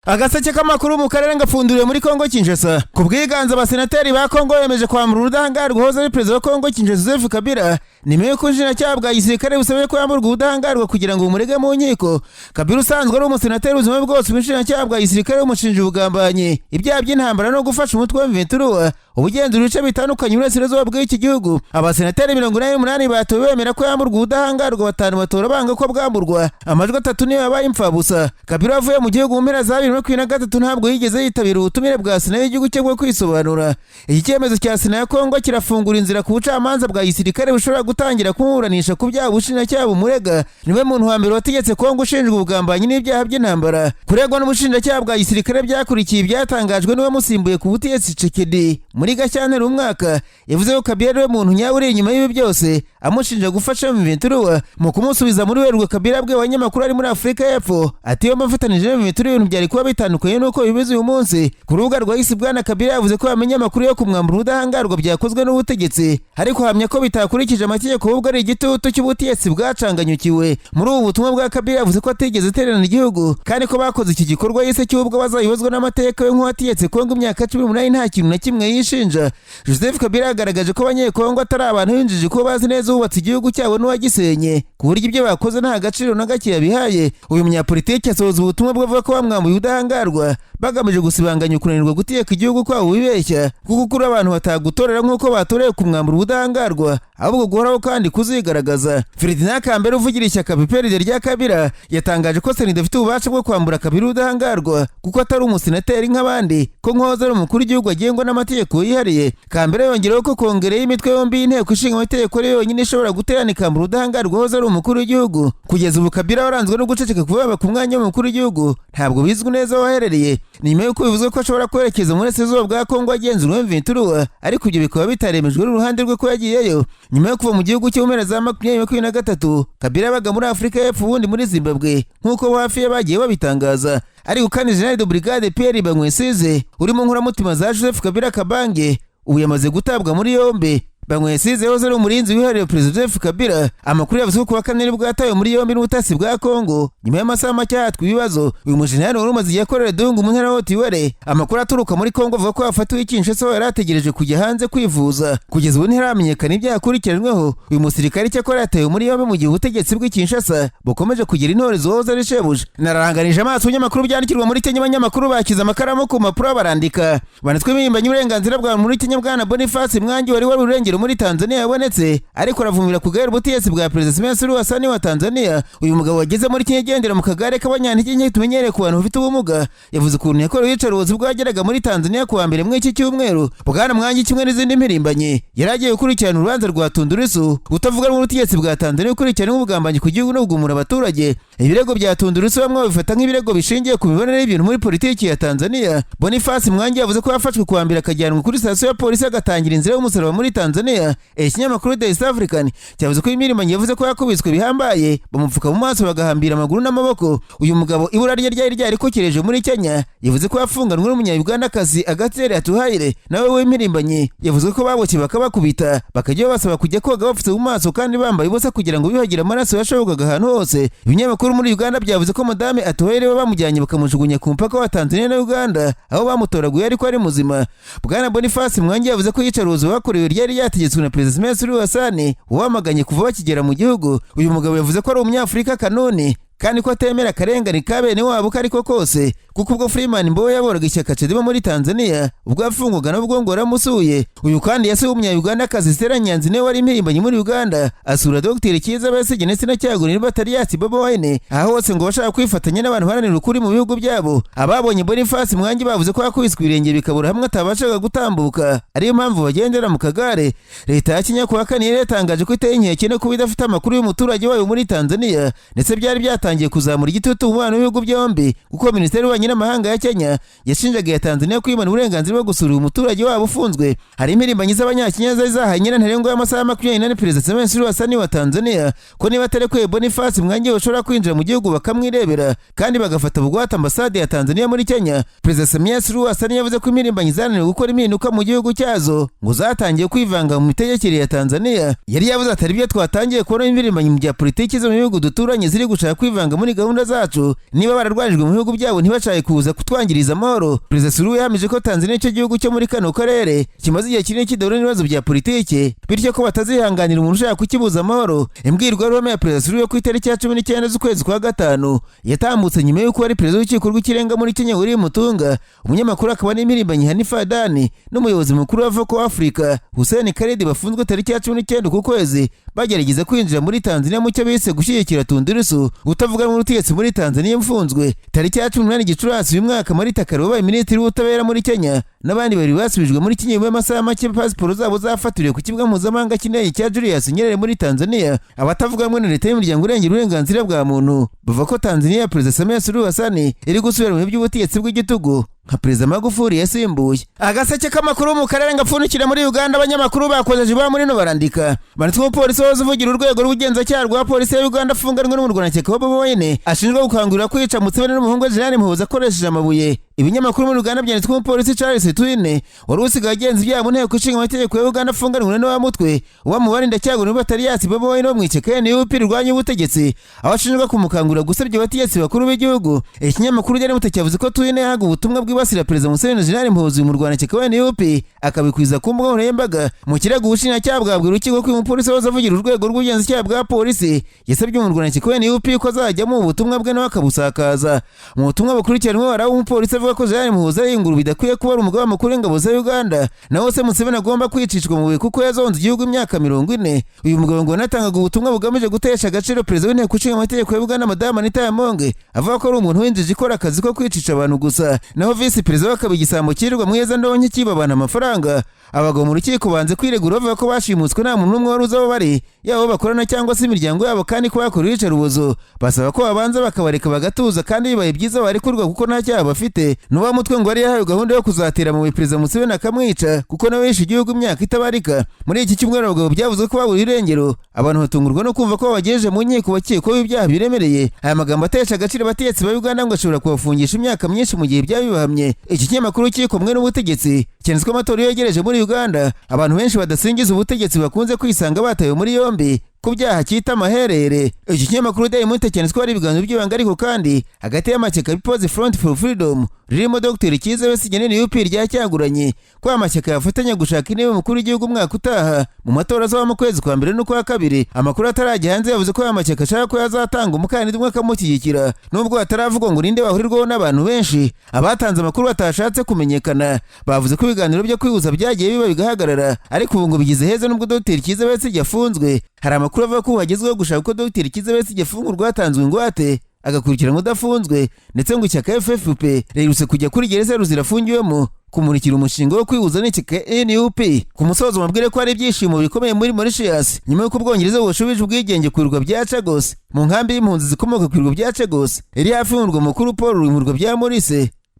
Agaseke k'amakuru mu karere ngapfunduriwe muri Kongo Kinshasa. Ku bwiganze abasenateri ba Kongo bemeje kwambura ubudahangarwa hoza ari perezida wa Kongo Kinshasa Kabila. Nimeye ko Ubushinjacyaha bwa gisirikare busabe ko yamburwa ubudahangarwa kugira ngo umurege mu nkiko. Kabila usanzwe ari umusenateri ubuzima bwose Ubushinjacyaha bwa gisirikare bumushinja ubugambanyi, ibyaha by'intambara no gufasha umutwe wa M23 ubugenzura ibice bitandukanye burasirazuba bw'iki gihugu. Abasenateri 88 batowe bemera ko yamburwa ubudahangarwa, batanu batora banga ko bwamburwa. Amajwi 3 niyo yabaye impfabusa. Kabila avuye mu gihugu mu mpera za 2023 ntabwo yigeze yitabira ubutumire bwa Sena y'igihugu cye bwo kwisobanura. Iki cyemezo cya Sena ya Kongo kirafungura inzira ku bucamanza bwa gisirikare bushobora gutangira kumuburanisha ku byaha Ubushinjacyaha bumurega. Niwe muntu wa mbere wategetse Kongo ushinjwa ubugambanyi n'ibyaha by'intambara. Kuregwa n'Ubushinjacyaha bwa gisirikare byakurikiye ibyatangajwe n'uwo musimbuye ku butegetsi Tshisekedi muri Gashyantare umwaka. Yavuze ko Kabila ariwe muntu nyawuri inyuma y'ibi byose, amushinja gufasha M23 mu kumusubiza muri Werurwe. Kabila abwiye abanyamakuru ari muri Afurika y'Epfo ati iyo bafatanije M23 ibintu byari kuba bitandukanye nuko bibize uyu munsi. Ku rubuga rwa X bwana Kabila yavuze ko yamenye amakuru yo kumwambura ubudahangarwa byakozwe n'ubutegetsi, ariko hamya ko bitakurikije amategeko ahubwo ari igitutu cy'ubutegetsi bwacanganyukiwe. Muri ubu butumwa bwa Kabila yavuze ko atigeze tererana igihugu kandi ko bakoze iki gikorwa yise cy'ubwo bazayibazwa n'amateka yo nk'uwategetse Kongo imyaka 18 nta kintu na kimwe yishinja. Joseph Kabila yagaragaje ko abanyekongo atari abantu b'injiji, ko bazi neza ububatse igihugu cyabo n'uwagisenye, ku buryo ibyo bakoze nta gaciro na gake yabihaye. Uyu munyapolitiki asohoza ubutumwa bwavuga ko bamwambuye ubudahangarwa bagamije gusibanganya kunanirwa gutegeka igihugu kwabo bibeshya, kuko kuri abantu batagutorera nk'uko batoreye kumwambura ubudahangarwa, ahubwo guhoraho kandi kuzigaragaza. Ferdinand Kambere uvugira ishyaka PPRD rya Kabila yatangaje ko Sena idafite ububasha bwo kwambura Kabila ubudahangarwa kuko atari umusenateri nk'abandi, ko nk'uwahoze ari umukuru w'igihugu agengwa n'amategeko yihariye. Kambere yongereho ko kongere y'imitwe yombi y'inteko ishinga amategeko ariyo yonyine ishobora guterana ikambura ubudahangarwa uwahoze ari umukuru w'igihugu. Kugeza ubu Kabila waranzwe no guceceka kuva ku mwanya w'umukuru w'igihugu ntabwo bizwi neza aho aherereye. Nyuma y'uko bivuzwe ko ashobora kwerekeza muri Burasirazuba bwa Kongo agenzurwa M23, ariko ibyo bikaba bitaremejwe n'uruhande rwe ko yagiyeyo. Nyuma yo kuva mu gihugu cye mu mpera za 2023, Kabila yabaga muri Afurika y'Epfo ubundi muri Zimbabwe nk'uko hafi ye bagiye babitangaza. Ariko kandi General de Brigade Pierre Bamwesize urimo nkuramutima za Joseph Kabila Kabange ubu yamaze gutabwa muri yombi. Bamwesize yahoze ari umurinzi wihariye Perezida Joseph Kabila. Amakuru yavuze ko kuwa kane nibwo yatawe muri yombi n'ubutasi bwa Kongo nyuma y'amasaha make hatwa ibibazo. Uyu mujenerali wari umaze igihe akorera Dungu mu ntara ya Twahirwa. Amakuru aturuka muri Kongo avuga ko yafatiwe i Kinshasa aho yari ategereje kujya hanze kwivuza. Kugeza ubu ntiharamenyekana ibyaha akurikiranweho. Uyu musirikare cyakora yatawe muri yombi mu gihe ubutegetsi bw'i Kinshasa bukomeje kugira intorezo wahoze ari shebuja. Nararanganije amaso ibinyamakuru byandikirwa muri Kenya. Abanyamakuru bakiza amakaramu ku mpapuro barandika. Banitswe Impirimbanyi uburenganzira bwa muri Kenya bwana Boniface Mwangi wari urengero muri Tanzania yabonetse, ariko aravumira kugera ubutegetsi bwa Perezida Museveni wa Tanzania. Uyu mugabo wageze muri Kenya agendera mu kagare k'abanyantege nke tumenyereye ku bantu bafite ubumuga, yavuze ukuntu yakorewe iyicarubozi ubwo yageraga muri Tanzania kuwa mbere mw'iki cyumweru. Bwana Mwangi kimwe n'izindi mpirimbanyi yari agiye gukurikirana urubanza rwa Tundurusu utavuga n'ubutegetsi bwa Tanzania ukurikirana ubugambanyi ku gihugu no kugumura abaturage. Ibirego bya Tundurusu bamwe babifata nk'ibirego bishingiye ku mibonere y'ibintu muri politiki ya Tanzania. Boniface Mwangi yavuze ko yafashwe kuwa mbere akajyanwa kuri sitasiyo ya polisi agatangira inzira y'umusaraba muri Tanzania. Ikinyamakuru The East African cyavuze ko Impirimbanyi yavuze ko yakubiswe bihambaye, bamupfuka mu maso bagahambira amaguru n'amaboko. Uyu mugabo ibura rye ryari ryarikokereje muri Kenya. Yavuze ko yafunganwe n'umunya-Ugandakazi Agather Atuhaire nawe w'Impirimbanyi. Yavuze ko baboke bakabakubita bakajya basaba kujya koga bafite mu maso kandi bambaye ubusa kugira ngo bihagire amaraso yashobokaga ahantu hose. Ibinyamakuru muri Uganda byavuze ko Madame Atuhaire bamujyanye bakamujugunya ku mpaka wa Tanzania na Uganda aho bamutoraguye ariko ari muzima. Bwana Boniface Mwangi yavuze ko iyicarubozo bakorewe ryari ryategetswe na Perezida Museveni wamaganye kuva bakigera mu gihugu. Uyu mugabo yavuze ko ari umunyafurika kanoni kandi ko atemera akarengane ka bene wabo kariko kose, kuko ubwo Freeman Mbowe yaboraga ishyaka Chadema muri Tanzania ubwo yafungwaga nabwo ngo aramusuye. Uyu kandi yasuye umunya-Ugandakazi Stella Nyanzi nawe wari Impirimbanyi muri Uganda asura Dr. Kiza Besigye ndetse na Cyagurira Batariyati Bobo Wine, aho hose ngo bashaka kwifatanya n'abantu baharanira ukuri mu bihugu byabo. Ababonye Boniface Mwangi bavuze ko yakubiswe ibirenge bikabura hamwe atabashaga gutambuka, ariyo mpamvu bagendera mu kagare. Leta ya Kenya kuwa kane yatangaje ko iteye inkeke no kuba idafite amakuru y'umuturage wayo muri Tanzania, ndetse byari byatangiye kuzamura igitutu umubano w'ibihugu byombi, kuko Minisiteri y'Ububanyi n'Amahanga ya Kenya yashinjaga ya Tanzania kwimana uburenganzira bwo gusura umuturage wabo ufunzwe. Hari Impirimbanyi z'Abanyakenya zahaye nyina ntarengwa y'amasaha 24 Perezida Museveni wa Tanzania ko niba atarekuye Boniface Mwangi bashobora kwinjira mu gihugu bakamwirebera kandi bagafata bugwate ambasade ya Tanzania muri Kenya. Perezida Museveni yavuze ko Impirimbanyi zananiwe gukora impinduka mu gihugu cyazo ngo zatangiye kwivanga mu mitegekere ya Tanzania. Yari yavuze atari byo twatangiye kubona Impirimbanyi mu bya politiki zo mu bihugu duturanye ziri gushaka kwivanga kwivanga muri gahunda zacu, niba bararwanijwe mu bihugu byabo ntibashaye kuza kutwangiriza amahoro. Perezida Suluhu yahamije ko Tanzania icyo gihugu cyo muri kano karere kimaze igihe kinini kidahura n'ibibazo bya politike, bityo ko batazihanganira umuntu ushaka kukibuza amahoro. Imbwirwaruhame ya Perezida Suluhu yo ku itariki ya 19 z'ukwezi kwa gatanu yatambutse nyuma y'uko ari perezida w'urukiko rw'ikirenga muri Kenya Uri Mutunga, umunyamakuru akaba n'Impirimbanyi Hanifa Dani n'umuyobozi mukuru wa Voko Africa Hussein Karidi bafunzwe tariki ya 19 ku kwezi bagerageza kwinjira muri Tanzania mu cyo bise gushyigikira Tundurusu utavuga mu rutegetse muri Tanzania. Mfunzwe tariki ya 18 Gicurasi uyu mwaka Marita Karoli wabaye minisitiri w'ubutabera muri Kenya n'abandi bari basubijwe muri Kenya nyuma y'amasaha make pasiporo zabo zafatiriwe ku kibuga mpuzamahanga cy'indege cya Julius Nyerere muri Tanzania. Abatavuga rumwe na leta y'umuryango urengera uburenganzira bwa muntu bavuga ko Tanzania ya Perezida Samia Suluhu Hassan iri gusubira mu by'ubutegetsi bw'igitugu nka Perezida Magufuli yasimbuye. Agaseke k'amakuru mu karere ngapfunikira muri Uganda, abanyamakuru bakojeje ba muri no barandika banditswe umupolisi wahoze uvugira urwego rw'ubugenzacyaha rwa polisi ya Uganda afunganwe n'umurwanashyaka w'abamwambuye ashinjwa gukangurira kwica Museveni n'umuhungu we General Muhoozi akoresheje amabuye. Ibinyamakuru muri Uganda byanditswe umupolisi Charles Twine wari usigaye agenza ibyaha mu nteko ishinga amategeko ya Uganda afunganwe n'uwa mutwe uwamubarinda cyagura batariyatsi bamwambuye no mwiceka NUP rwanya ubutegetsi abashinjwa kumukangurira gusebya abategetsi bakuru b'igihugu. Ikinyamakuru cyari mutakivuze ko Twine yahaga ubutumwa bwibasira Perezida Museveni General Muhoozi umurwanashyaka wa NUP akabikwiza ku mbuga nkoranyambaga. Mu kirego ubushinjacyaha bwabwira urukiko ko umupolisi wahoze avugira urwego rw'ubugenzacyaha bwa polisi yasabye umurwanashyaka wa NUP ko azajyamo ubutumwa bwe nawe akabusakaza. Mu butumwa bukurikiranwe waraho umupolisi avuga ko General Muhoozi ari inguru bidakwiye kuba ari umugaba mukuru w'ingabo za Uganda naho se Museveni agomba kwicishwa mu buye kuko yazonze igihugu imyaka 40. Uyu mugabo ngo yanatangaga ubutumwa bugamije gutesha agaciro perezida w'inteko ishinga amategeko ya Uganda Madame Anita Yamonge avuga ko ari umuntu w'injiji ikora akazi ko kwicisha abantu gusa, naho visi perezida akaba igisambo kirirwa mweza ndonke kibabana amafaranga. Abagabo mu rukiko banze kwiregura bavuga ko bashimutswe nta muntu n'umwe wari uzi aho bari, yaba bakorana cyangwa se imiryango yabo, kandi ko bakora iyicarubozo. Basaba ko babanza bakabareka bagatuza kandi bibaye byiza barekurwa kuko nta cyaha bafite. N'uwa mutwe ngo ari yahawe gahunda yo kuzatera mu Perezida Museveni akamwica kuko nawe yishe igihugu imyaka itabarika. Muri iki cyumweru abagabo byavuzwe ko babura irengero, abantu batungurwa no kumva ko bagejeje mu nkiko bakekwaho ibyaha biremereye. Aya magambo atesha agaciro abategetsi ba Uganda ngo ashobora kubafungisha imyaka myinshi mu gihe byabibahamye. Iki kinyamakuru cy'ikomwe n'ubutegetsi cyanditswe amatora yegereje muri Uganda, abantu benshi badasingiza ubutegetsi bakunze kwisanga batawe muri yombi ku byaha cyita amaherere. Iki kinyamakuru Daily Monitor cyanditswe ari ibiganiro by'ibanga ariko kandi hagati y'amashyaka People's Front for Freedom ririmo Dr. Yiyiziye Sigene NUP ryacyaguranye ko amashyaka yafatanya gushaka intebe mukuru w'igihugu umwaka utaha mu matora azaba mu kwezi kwa mbere no kwa kabiri. Amakuru atarajya hanze yavuze ko amashyaka ashaka ko yazatanga umukandida umwe akamushyigikira, nubwo hataravugwa ngo ninde bahurirwaho n'abantu benshi. Abatanze amakuru batashatse kumenyekana bavuze ko ibiganiro byo kwihuza byagiye biba bigahagarara, ariko ubu ngo bigize heza nubwo Dr. Yiyiziye yafunzwe. Hari amakuru avuga ko hagezweho gushaka ko Dr. Yiyiziye afungurwa hatanzwe ingwate agakurikiranwa udafunzwe, ndetse ngo ishyaka FFP riherutse kujya kuri gereza ruzirafungiwemo kumurikira umushinga wo kwihuza n'ishyaka NUP. Ku musozo mabwire ko hari ibyishimo bikomeye muri Mauritius nyuma y'uko Ubwongereza bushubije ubwigenge ku birwa bya Chagos mu nkambi y'impunzi zikomoka ku birwa bya Chagos iri hafi y'umurwa mukuru Paul mu birwa bya Muri.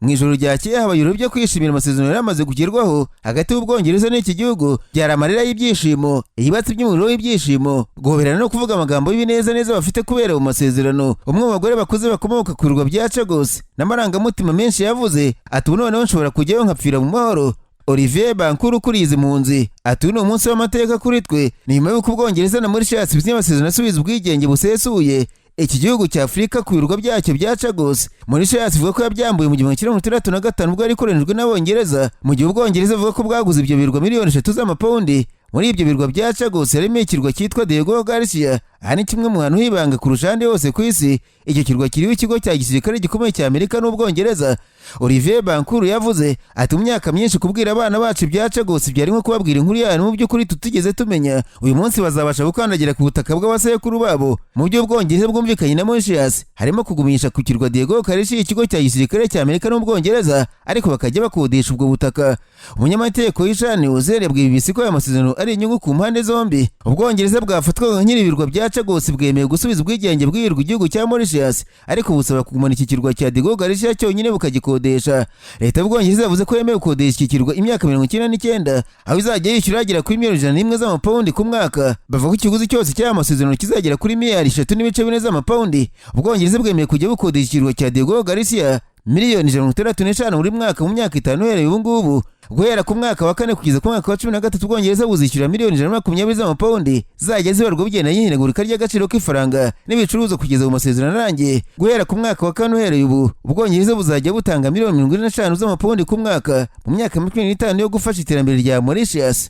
Mu ijoro ryakeye habaye ibirori byo kwishimira amasezerano yamaze kugerwaho hagati y'Ubwongereza n'iki gihugu. Byari amarira y'ibyishimo, ibibatsi by'umuriro w'ibyishimo, guhoberana no kuvuga amagambo y'ibinezaneza bafite kubera mu masezerano. Umwe mu bagore bakuze bakomoka ku birwa bya Chagos n'amarangamutima menshi yavuze ati ubu noneho nshobora kujyayo nkapfira mu mahoro. Olivier Bankuru kuri izi mpunzi ati uno munsi w'amateka kuri twe ni nyuma y'uko Ubwongereza na Mauritius bisinye amasezerano asubiza ubwigenge busesuye iki gihugu cya Afurika ku birwa byacyo bya Chagos. Mauritius ivuga ko yabyambuye mu 1965 ubwo yarikoronijwe n'Abongereza, mu gihe Ubwongereza buvuga ko bwaguze ibyo birwa miliyoni 3 z'amapawundi. Muri ibyo birwa bya Chagos harimo ikirwa cyitwa Diego Garcia, aha ni kimwe mu hantu hibanga kurusha ahandi hose ku isi. Icyo kirwa kiriho ikigo cya gisirikare gikomeye cya Amerika n'Ubwongereza. Olivier Bankuru yavuze ati mu myaka myinshi kubwira abana bacu ibya Chagos byari nko kubabwira inkuru yayo mu by'ukuri tutigeze tumenya. Uyu munsi bazabasha gukandagira ku butaka bw'abasekuru babo. Mu byo Ubwongereza bwumvikanye na Mauritius harimo kugumisha ku kirwa Diego Garcia ikigo cya gisirikare cya Amerika n'Ubwongereza, ariko bakajya bakodesha ubwo butaka. Umunyamategeko w'Ishani Uzere yabwiye BBC ko aya masezerano ari inyungu ku mpande zombi. Ubwongereza bwafatwaga nk'ibirwa bya Chagos bwemeye gusubiza ubwigenge bw'irwa igihugu cya Mauritius, ariko busaba kugumana iki kirwa cya Diego Garcia cyonyine bukagikodesha. Leta y'Ubwongereza yavuze ko yemeye gukodesha iki kirwa imyaka 99, aho izajya yishyura agera kuri miliyoni 101 z'amapawundi ku mwaka. Bavuga ko ikiguzi cyose cy'aya masezerano kizagera kuri miliyari 3.4 z'amapawundi. Ubwongereza bwemeye kujya bukodesha ikirwa cya Diego Garcia miliyoni 165 buri mwaka mu myaka 5 uhereye ubu ngubu. Guhera ku mwaka wa 4 kugeza ku mwaka wa 13 Ubwongereza buzishyura miliyoni 120 z'amapawundi zajya zibarwa bigena y'ihindagurika ry'agaciro k'ifaranga n'ibicuruzwa kugeza mu masezerano arangiye. Guhera ku mwaka wa 4 uhereye ubu Ubwongereza buzajya butanga miliyoni 75 z'amapawundi ku mwaka mu myaka 25 yo gufasha iterambere rya Mauritius.